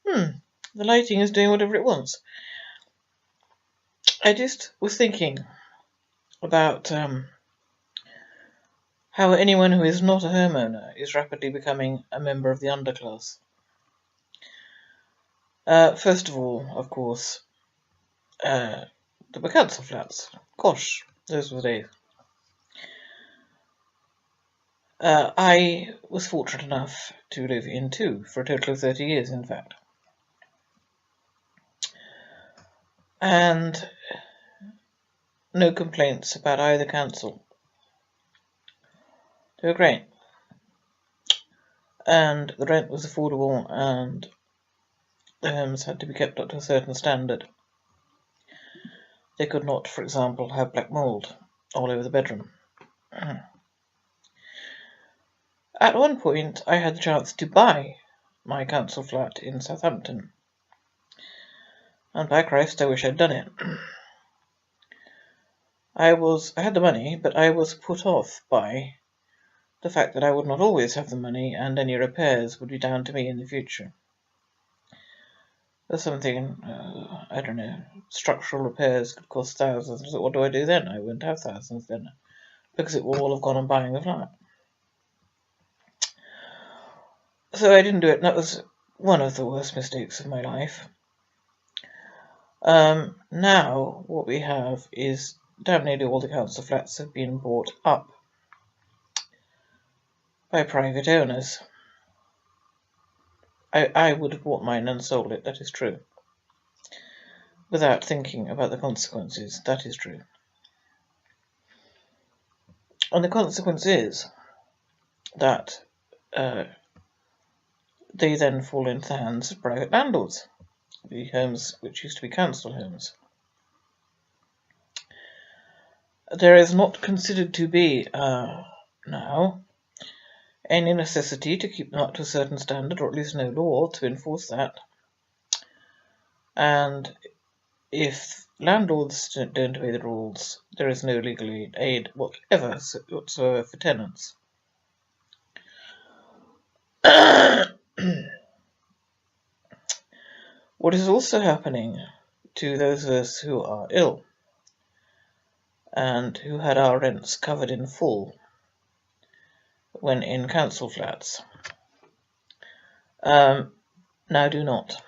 the lighting is doing whatever it wants. I just was thinking about how anyone who is not a homeowner is rapidly becoming a member of the underclass. First of all, of course, the council flats. Gosh, those were the days. I was fortunate enough to live in two, for a total of 30 years, in fact. And no complaints about either council. They were great. And the rent was affordable, and the homes had to be kept up to a certain standard. They could not, for example, have black mould all over the bedroom. At one point, I had the chance to buy my council flat in Southampton. And by Christ, I wish I'd done it. I had the money, but I was put off by the fact that I would not always have the money, and any repairs would be down to me in the future. There's something, I don't know, structural repairs could cost thousands. What do I do then? I wouldn't have thousands then, because it will all have gone on buying the flat. So I didn't do it, and that was one of the worst mistakes of my life. Now, what we have is damn nearly all the council flats have been bought up by private owners. I would have bought mine and sold it, that is true. Without thinking about the consequences, that is true. And the consequence is that they then fall into the hands of private landlords, the homes which used to be council homes. There is not considered to be now any necessity to keep them up to a certain standard, or at least no law to enforce that. And if landlords don't obey the rules, there is no legal aid whatsoever for tenants. What is also happening to those of us who are ill and who had our rents covered in full when in council flats, now do not.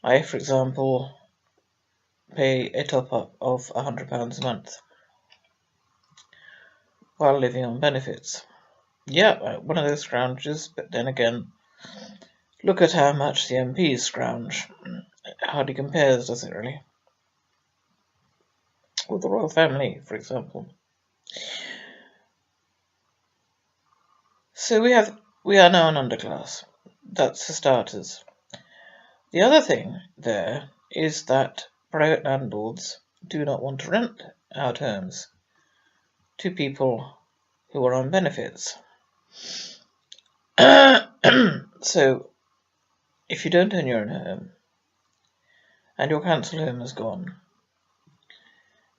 I, for example, pay a top-up of £100 a month while living on benefits. Yeah, one of those scroungers, but then again, look at how much the MPs scrounge. It hardly compares, does it really? With the royal family, for example. So we are now an underclass. That's for starters. The other thing there is that private landlords do not want to rent out homes to people who are on benefits. So, if you don't own your own home, and your council home is gone,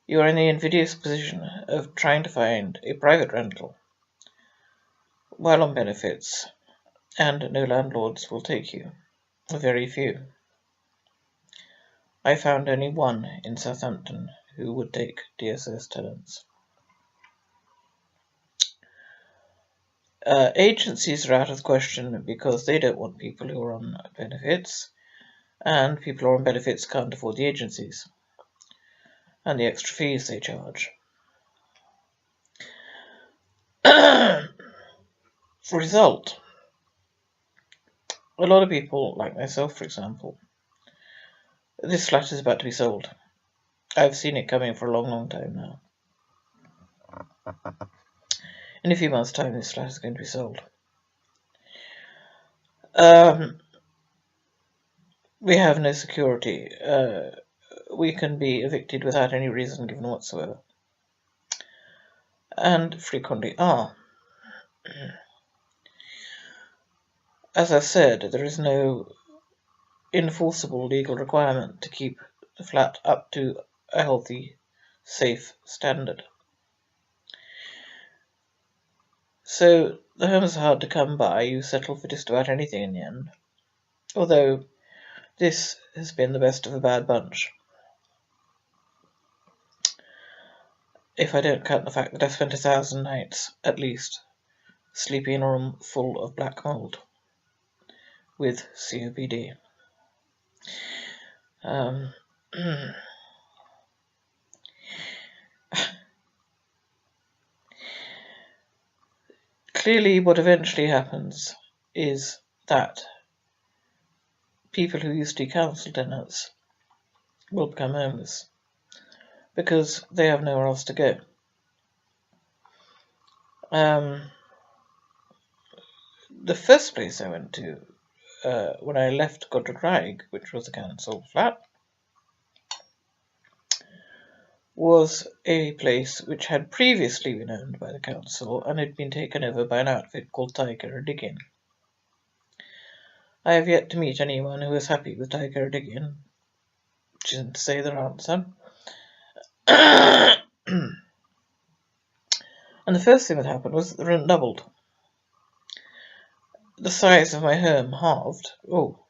you are in the invidious position of trying to find a private rental while on benefits, and no landlords will take you. Very few. I found only one in Southampton who would take DSS tenants. Agencies are out of the question because they don't want people who are on benefits, and people who are on benefits can't afford the agencies and the extra fees they charge. Result: a lot of people, like myself for example, this flat is about to be sold. I've seen it coming for a long, long time now. In a few months' time, this flat is going to be sold. We have no security. We can be evicted without any reason given whatsoever. And frequently are. As I said, there is no enforceable legal requirement to keep the flat up to a healthy, safe standard. So the homes are hard to come by. You settle for just about anything in the end. although this has been the best of a bad bunch. If I don't count the fact that I spent 1,000 nights, at least, sleeping in a room full of black mould with COPD. Clearly, what eventually happens is that people who used to be council tenants will become homeless because they have nowhere else to go. The first place I went to when I left Godricraig, which was a council flat, was a place which had previously been owned by the council and had been taken over by an outfit called Tiger Diggin. I have yet to meet anyone who is happy with Tiger Diggin, which isn't to say there aren't some. And the first thing that happened was that the rent doubled. The size of my home halved. Oh,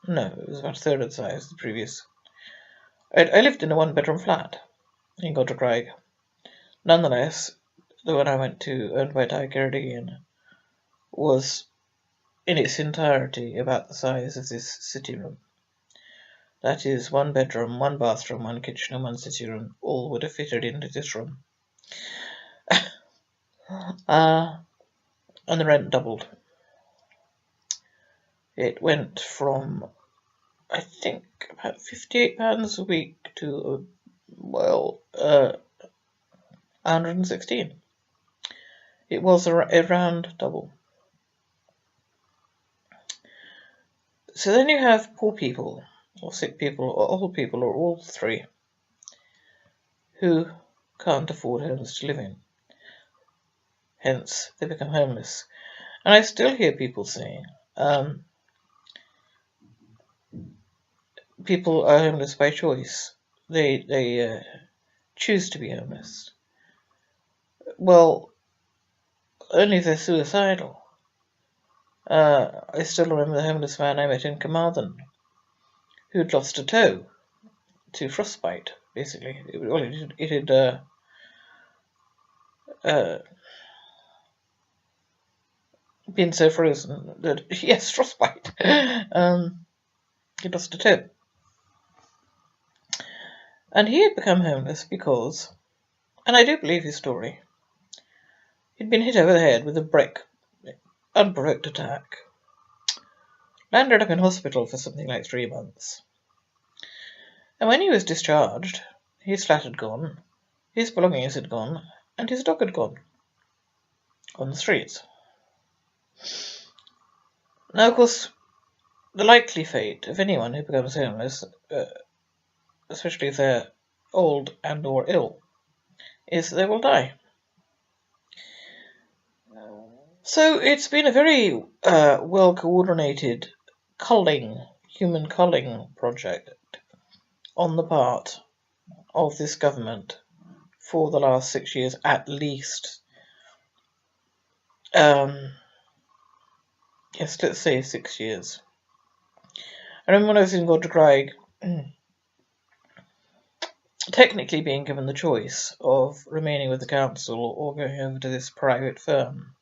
no, it was about a third of the size of the previous. I lived in a one-bedroom flat in Godricraig. Nonetheless, the one I went to, owned by Tiger Diggin, was in its entirety about the size of this sitting room. That is, one bedroom, one bathroom, one kitchen, and one sitting room, all would have fitted into this room. And the rent doubled. It went from, I think, about £58 a week to, 116. It was around double. So then you have poor people, or sick people, or old people, or all three, who can't afford homes to live in. Hence, they become homeless. And I still hear people saying, people are homeless by choice. They choose to be homeless. Well, only if they're suicidal. I still remember the homeless man I met in Carmarthen, who'd lost a toe to frostbite, basically. It had been so frozen that, yes, frostbite. He lost a toe. And he had become homeless because, and I do believe his story, he'd been hit over the head with a brick, unprovoked attack, landed up in hospital for something like 3 months. And when he was discharged, his flat had gone, his belongings had gone, and his dog had gone on the streets. Now, of course, the likely fate of anyone who becomes homeless, especially if they're old and or ill, is they will die. So it's been a very well-coordinated human culling project on the part of this government for the last 6 years at least. Yes, let's say 6 years. I remember when I was in Godricraig, technically being given the choice of remaining with the council or going over to this private firm,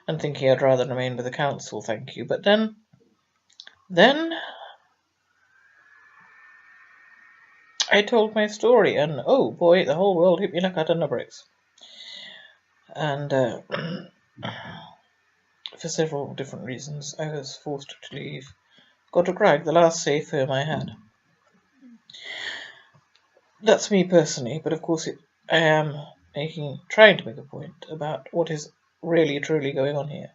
and thinking I'd rather remain with the council, thank you. But then I told my story, and oh boy, the whole world hit me like a ton of bricks. And for several different reasons, I was forced to leave Godricraig, the last safe home I had. That's me personally, but of course I am trying to make a point about what is really truly going on here.